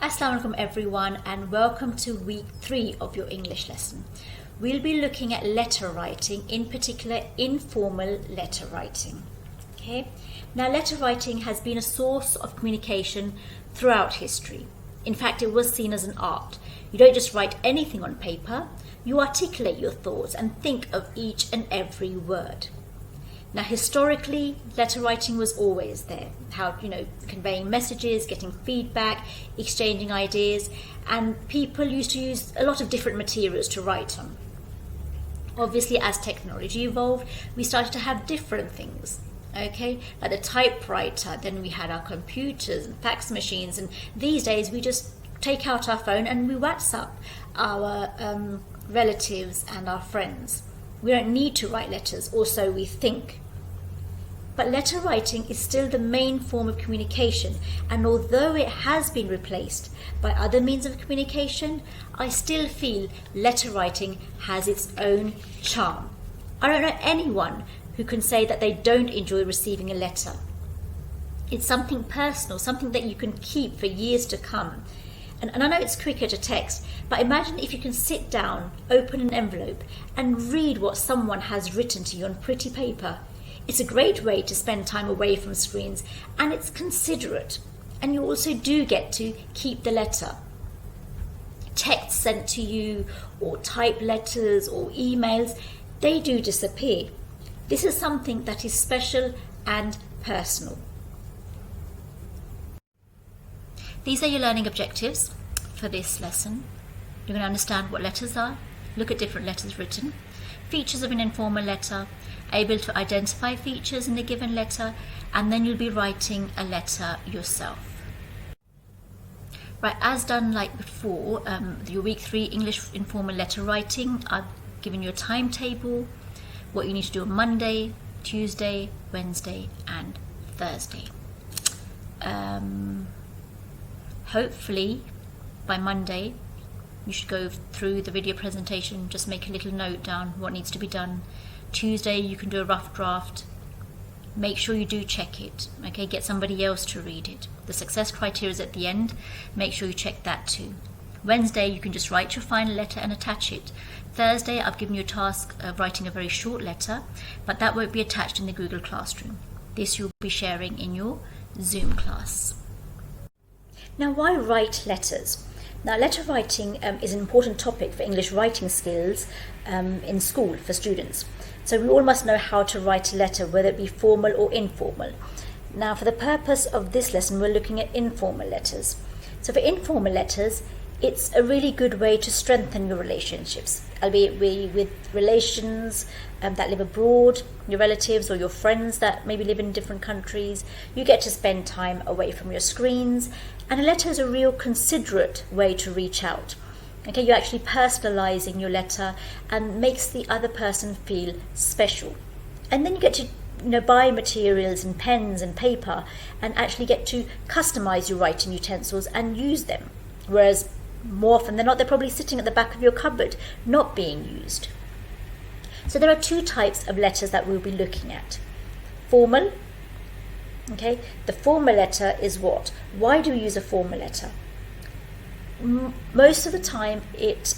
Assalamu alaikum everyone, and welcome to week 3 of your English lesson. We'll be looking at letter writing, in particular informal letter writing. Okay? Now, letter writing has been a source of communication throughout history. In fact, it was seen as an art. You don't just write anything on paper, you articulate your thoughts and think of each and every word. Now, historically, letter writing was always there. How, conveying messages, getting feedback, exchanging ideas, and people used to use a lot of different materials to write on. Obviously, as technology evolved, we started to have different things. Okay, like the typewriter, then we had our computers and fax machines, and these days we just take out our phone and we WhatsApp our relatives and our friends. We don't need to write letters, or so we think. But letter writing is still the main form of communication, and although it has been replaced by other means of communication, I still feel letter writing has its own charm. I don't know anyone who can say that they don't enjoy receiving a letter. It's something personal, something that you can keep for years to come. And I know it's quicker to text, but imagine if you can sit down, open an envelope, and read what someone has written to you on pretty paper. It's a great way to spend time away from screens, and it's considerate. And you also do get to keep the letter. Texts sent to you, or typed letters, or emails, they do disappear. This is something that is special and personal. These are your learning objectives for this lesson. You're going to understand what letters are, look at different letters written, features of an informal letter, able to identify features in a given letter, and then you'll be writing a letter yourself. Right, as done like before, your week 3 English informal letter writing, I've given you a timetable, what you need to do on Monday, Tuesday, Wednesday, and Thursday. Hopefully by Monday you should go through the video presentation, just make a little note down what needs to be done. Tuesday you can do a rough draft. Make sure you do check it, okay? Get somebody else to read it. The success criteria is at the end. Make sure you check that too. Wednesday you can just write your final letter and attach it. Thursday I've given you a task of writing a very short letter, but that won't be attached in the Google Classroom. This you'll be sharing in your Zoom class. Now, why write letters? Now, letter writing is an important topic for English writing skills in school for students. So we all must know how to write a letter, whether it be formal or informal. Now, for the purpose of this lesson, we're looking at informal letters. So for informal letters, it's a really good way to strengthen your relationships, albeit with relations that live abroad, your relatives or your friends that maybe live in different countries. You get to spend time away from your screens, and a letter is a real considerate way to reach out. Okay, you're actually personalizing your letter and makes the other person feel special. And then you get to buy materials and pens and paper and actually get to customize your writing utensils and use them. Whereas more often than not, they're probably sitting at the back of your cupboard, not being used. So there are 2 types of letters that we'll be looking at. Formal. Okay, the formal letter is what? Why do we use a formal letter? Most of the time it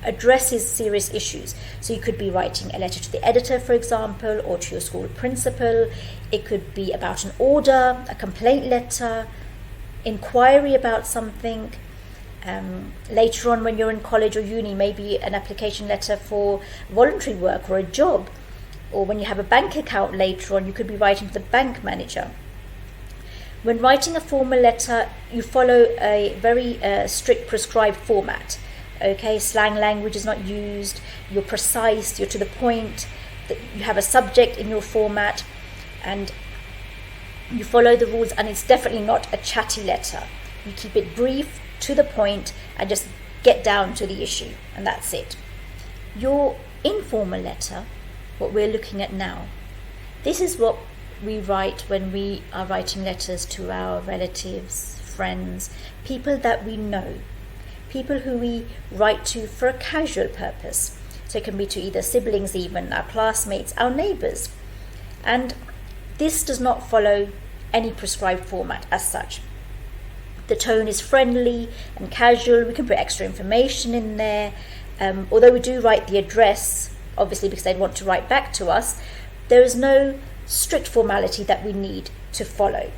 addresses serious issues. So you could be writing a letter to the editor, for example, or to your school principal. It could be about an order, a complaint letter, inquiry about something. Later on when you're in college or uni, maybe an application letter for voluntary work or a job. Or when you have a bank account later on, you could be writing to the bank manager. When writing a formal letter, you follow a very strict prescribed format. Okay, slang language is not used, you're precise, you're to the point, you have a subject in your format, and you follow the rules, and it's definitely not a chatty letter. You keep it brief, to the point, and just get down to the issue, and that's it. Your informal letter, what we're looking at now, this is what we write when we are writing letters to our relatives, friends, people that we know, people who we write to for a casual purpose. So it can be to either siblings, even our classmates, our neighbours. And this does not follow any prescribed format as such. The tone is friendly and casual. We can put extra information in there. Although we do write the address, obviously because they want to write back to us, there is no strict formality that we need to follow.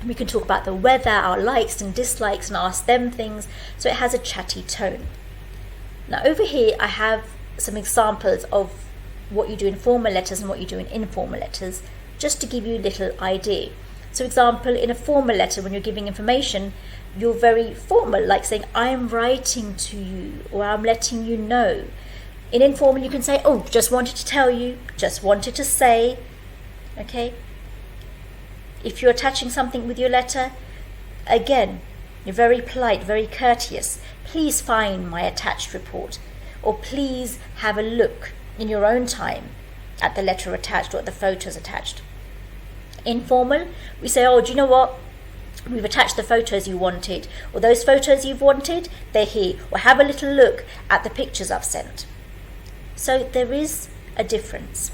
We can talk about the weather, our likes and dislikes, and ask them things, so it has a chatty tone. Now over here I have some examples of what you do in formal letters and what you do in informal letters, just to give you a little idea. So example, in a formal letter, when you're giving information, you're very formal, like saying, I'm writing to you, or I'm letting you know. In informal, you can say, oh, just wanted to tell you, just wanted to say, okay? If you're attaching something with your letter, again, you're very polite, very courteous. Please find my attached report, or please have a look in your own time at the letter attached or at the photos attached. Informal, we say, oh, do you know what? We've attached the photos you wanted, or those photos you've wanted, they're here, or have a little look at the pictures I've sent. So there is a difference.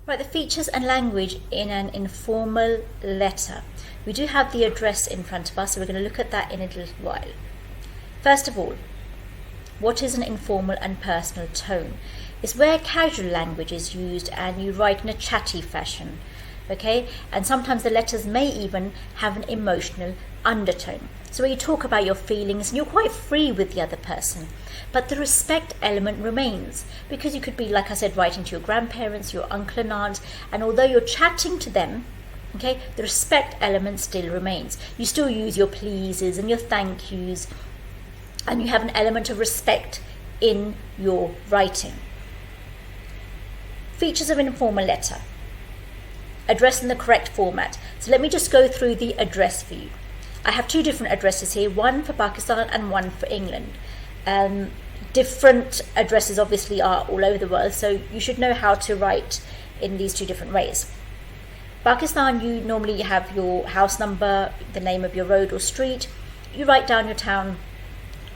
Right, the features and language in an informal letter. We do have the address in front of us, so we're going to look at that in a little while. First of all, what is an informal and personal tone? It's where casual language is used and you write in a chatty fashion, okay? And sometimes the letters may even have an emotional undertone. So where you talk about your feelings and you're quite free with the other person, but the respect element remains, because you could be, like I said, writing to your grandparents, your uncle and aunt, and although you're chatting to them, okay, the respect element still remains. You still use your pleases and your thank yous, and you have an element of respect in your writing. Features of an informal letter. Address in the correct format. So let me just go through the address for you. I have two different addresses here, one for Pakistan and one for England. Different addresses obviously are all over the world, so you should know how to write in these two different ways. Pakistan, you normally have your house number, the name of your road or street. You write down your town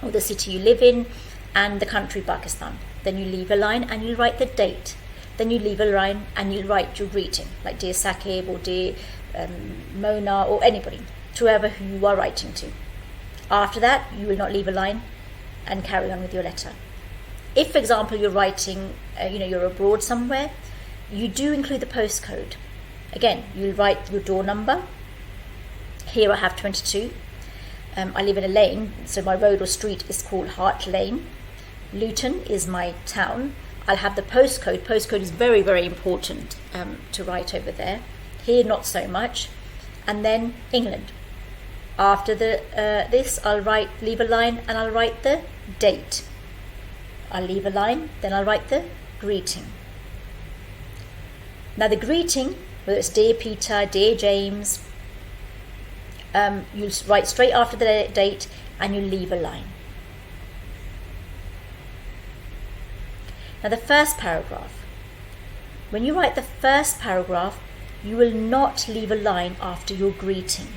or the city you live in and the country Pakistan. Then you leave a line and you write the date. Then you leave a line and you write your greeting, like Dear Saqib or Dear Mona or anybody, whoever who you are writing to. After that, you will not leave a line and carry on with your letter. If, for example, you're writing, you're abroad somewhere, you do include the postcode. Again, you'll write your door number. Here I have 22. I live in a lane, so my road or street is called Hart Lane. Luton is my town. I'll have the postcode. Postcode is very, very important to write over there. Here, not so much. And then England. After this, I'll leave a line and I'll write the date. I'll leave a line, then I'll write the greeting. Now the greeting, whether it's Dear Peter, Dear James, you'll write straight after the date and you leave a line. Now the first paragraph. When you write the first paragraph, you will not leave a line after your greeting.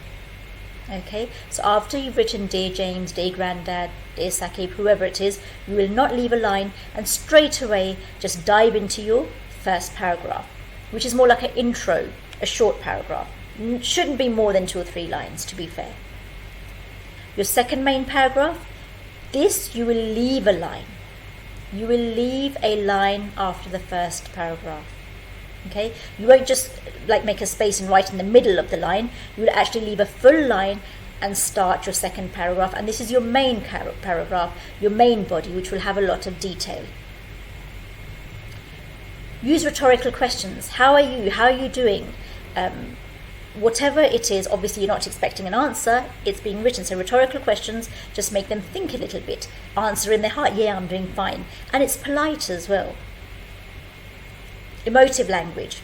Okay, so after you've written Dear James, Dear Grandad, Dear Saqib, whoever it is, you will not leave a line and straight away just dive into your first paragraph, which is more like an intro, a short paragraph. It shouldn't be more than 2 or 3 lines, to be fair. Your second main paragraph, this you will leave a line. You will leave a line after the first paragraph. Okay, you won't just make a space and write in the middle of the line. You will actually leave a full line and start your second paragraph, and this is your main paragraph, your main body, which will have a lot of detail. Use rhetorical questions. How are you? How are you doing? Whatever it is, obviously you're not expecting an answer, it's being written. So rhetorical questions just make them think a little bit. Answer in their heart, yeah, I'm doing fine. And it's polite as well. Emotive language.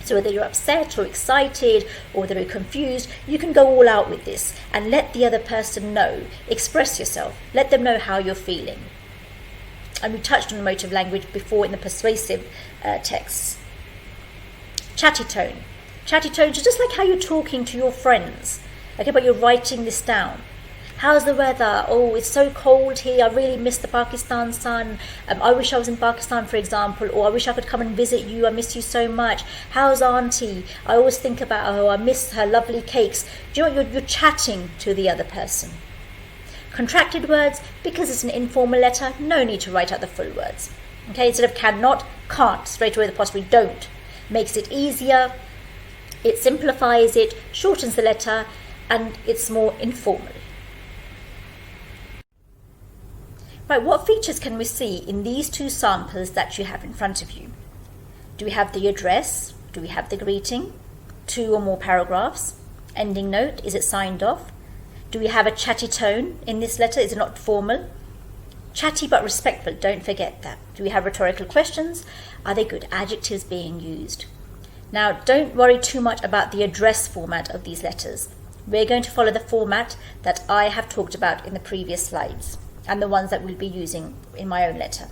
So whether you're upset or excited or whether you're confused, you can go all out with this and let the other person know. Express yourself. Let them know how you're feeling. And we touched on emotive language before in the persuasive texts. Chatty tone. Chatty tone is just like how you're talking to your friends. Okay, but you're writing this down. How's the weather? Oh, it's so cold here. I really miss the Pakistan sun. I wish I was in Pakistan, for example, or I wish I could come and visit you. I miss you so much. How's auntie? I always think about her. I miss her lovely cakes. Do you know what? You're chatting to the other person. Contracted words, because it's an informal letter, no need to write out the full words. Okay, instead of cannot, can't, straight away the apostrophe don't. Makes it easier, it simplifies it, shortens the letter, and it's more informal. Right, what features can we see in these two samples that you have in front of you? Do we have the address? Do we have the greeting? 2 or more paragraphs? Ending note, is it signed off? Do we have a chatty tone in this letter? Is it not formal? Chatty but respectful, don't forget that. Do we have rhetorical questions? Are they good adjectives being used? Now, don't worry too much about the address format of these letters. We're going to follow the format that I have talked about in the previous slides and the ones that we'll be using in my own letter.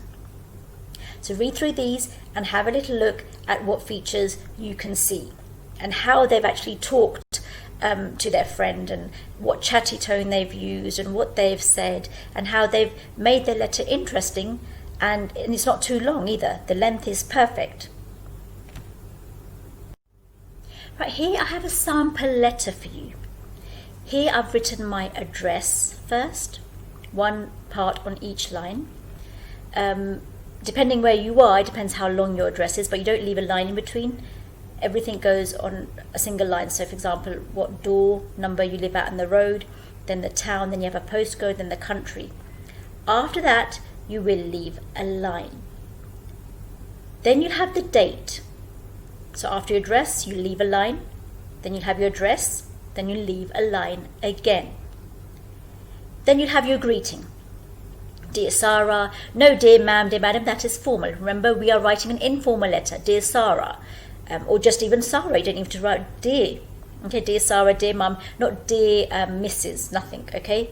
So read through these and have a little look at what features you can see and how they've actually talked to their friend, and what chatty tone they've used and what they've said, and how they've made their letter interesting, and it's not too long either. The length is perfect. Right, here I have a sample letter for you. Here I've written my address first, one part on each line. Depending where you are, it depends how long your address is, but you don't leave a line in between. Everything goes on a single line. So for example, what door number you live at and the road, then the town, then you have a postcode, then the country. After that, you will leave a line. Then you have the date. So after your address, you leave a line. Then you have your address, then you leave a line again. Then you'll have your greeting. Dear Sarah, no dear ma'am, dear madam, that is formal. Remember, we are writing an informal letter. Dear Sarah. Or just even Sarah, you don't need to write dear. Okay, dear Sarah, dear mum, not dear Mrs., nothing, okay?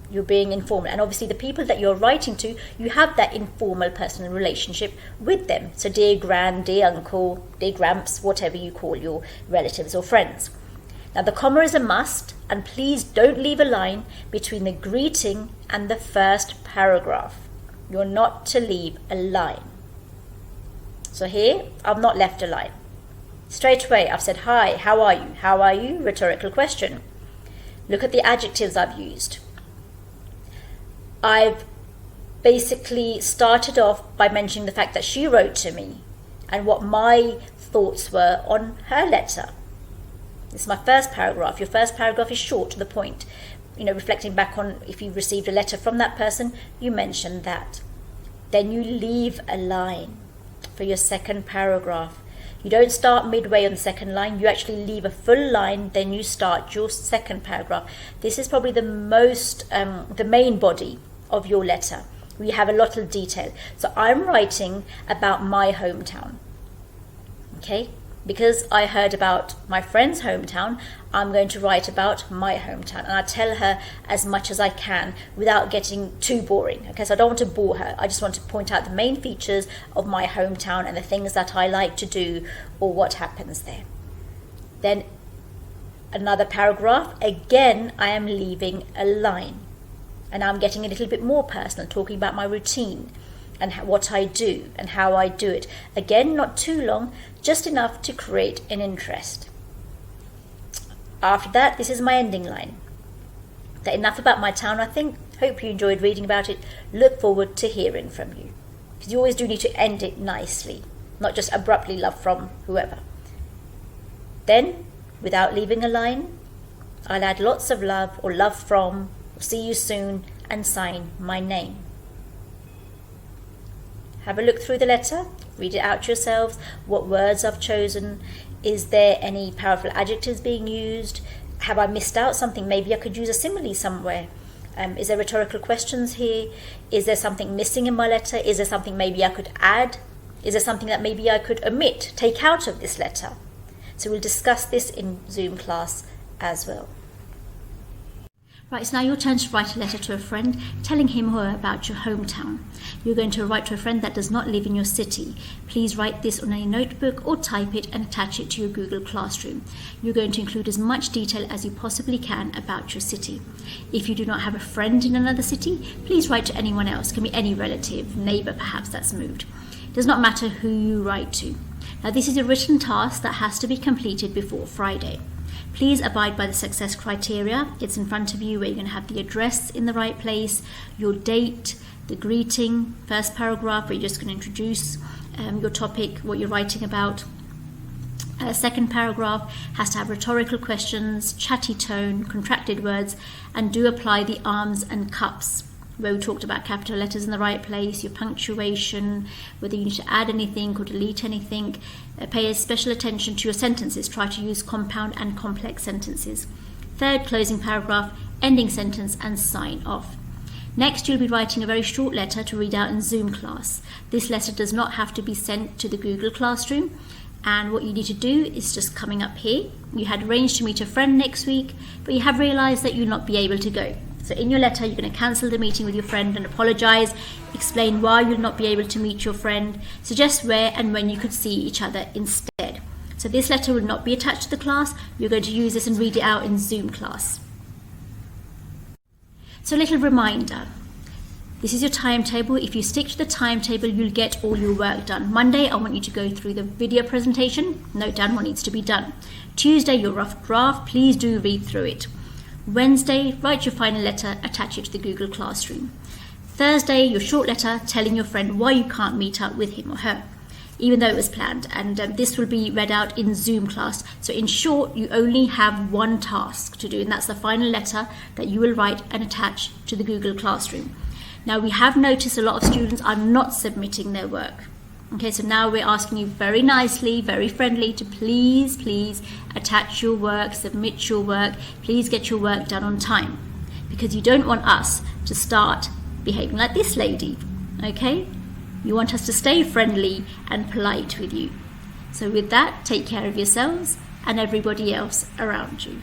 You're being informal. And obviously the people that you're writing to, you have that informal personal relationship with them. So dear gran, dear uncle, dear gramps, whatever you call your relatives or friends. Now the comma is a must, and please don't leave a line between the greeting and the first paragraph. You're not to leave a line. So here, I've not left a line. Straight away, I've said, hi, how are you? How are you? Rhetorical question. Look at the adjectives I've used. I've basically started off by mentioning the fact that she wrote to me and what my thoughts were on her letter. This is my first paragraph. Your first paragraph is short, to the point. You know, reflecting back on if you received a letter from that person, you mention that. Then you leave a line for your second paragraph. You don't start midway on the second line, you actually leave a full line, then you start your second paragraph. This is probably the main body of your letter. We have a lot of detail. So I'm writing about my hometown, okay? Because I heard about my friend's hometown, I'm going to write about my hometown. And I tell her as much as I can without getting too boring. Okay, so I don't want to bore her. I just want to point out the main features of my hometown and the things that I like to do or what happens there. Then another paragraph. Again, I am leaving a line. And I'm getting a little bit more personal, talking about my routine and what I do and how I do it. Again, not too long, just enough to create an interest. After that, this is my ending line. That's enough about my town, I think. Hope you enjoyed reading about it. Look forward to hearing from you. Because you always do need to end it nicely, not just abruptly love from whoever. Then, without leaving a line, I'll add lots of love or love from, or see you soon, and sign my name. Have a look through the letter, read it out yourselves, what words I've chosen. Is there any powerful adjectives being used? Have I missed out something? Maybe I could use a simile somewhere. Is there rhetorical questions here? Is there something missing in my letter? Is there something maybe I could add? Is there something that maybe I could omit, take out of this letter? So we'll discuss this in Zoom class as well. Right, it's now your turn to write a letter to a friend telling him or her about your hometown. You're going to write to a friend that does not live in your city. Please write this on a notebook or type it and attach it to your Google Classroom. You're going to include as much detail as you possibly can about your city. If you do not have a friend in another city, please write to anyone else. It can be any relative, neighbour perhaps that's moved. It does not matter who you write to. Now this is a written task that has to be completed before Friday. Please abide by the success criteria. It's in front of you where you're going to have the address in the right place, your date, the greeting, first paragraph where you're just going to introduce your topic, what you're writing about. Second paragraph has to have rhetorical questions, chatty tone, contracted words, and do apply the arms and cups where we talked about capital letters in the right place, your punctuation, whether you need to add anything or delete anything. Pay special attention to your sentences. Try to use compound and complex sentences. Third, closing paragraph, ending sentence, and sign off. Next, you'll be writing a very short letter to read out in Zoom class. This letter does not have to be sent to the Google Classroom. And what you need to do is just coming up here. You had arranged to meet a friend next week, but you have realised that you'll not be able to go. So in your letter, you're going to cancel the meeting with your friend and apologise, explain why you'll not be able to meet your friend, suggest where and when you could see each other instead. So this letter will not be attached to the class. You're going to use this and read it out in Zoom class. So a little reminder. This is your timetable. If you stick to the timetable, you'll get all your work done. Monday, I want you to go through the video presentation, note down what needs to be done. Tuesday, your rough draft, please do read through it. Wednesday, write your final letter, attach it to the Google Classroom. Thursday, your short letter telling your friend why you can't meet up with him or her, even though it was planned. And this will be read out in Zoom class. So in short, you only have one task to do, and that's the final letter that you will write and attach to the Google Classroom. Now, we have noticed a lot of students are not submitting their work. Okay, so now we're asking you very nicely, very friendly to please attach your work, submit your work, please get your work done on time, because you don't want us to start behaving like this lady, okay? You want us to stay friendly and polite with you. So with that, take care of yourselves and everybody else around you.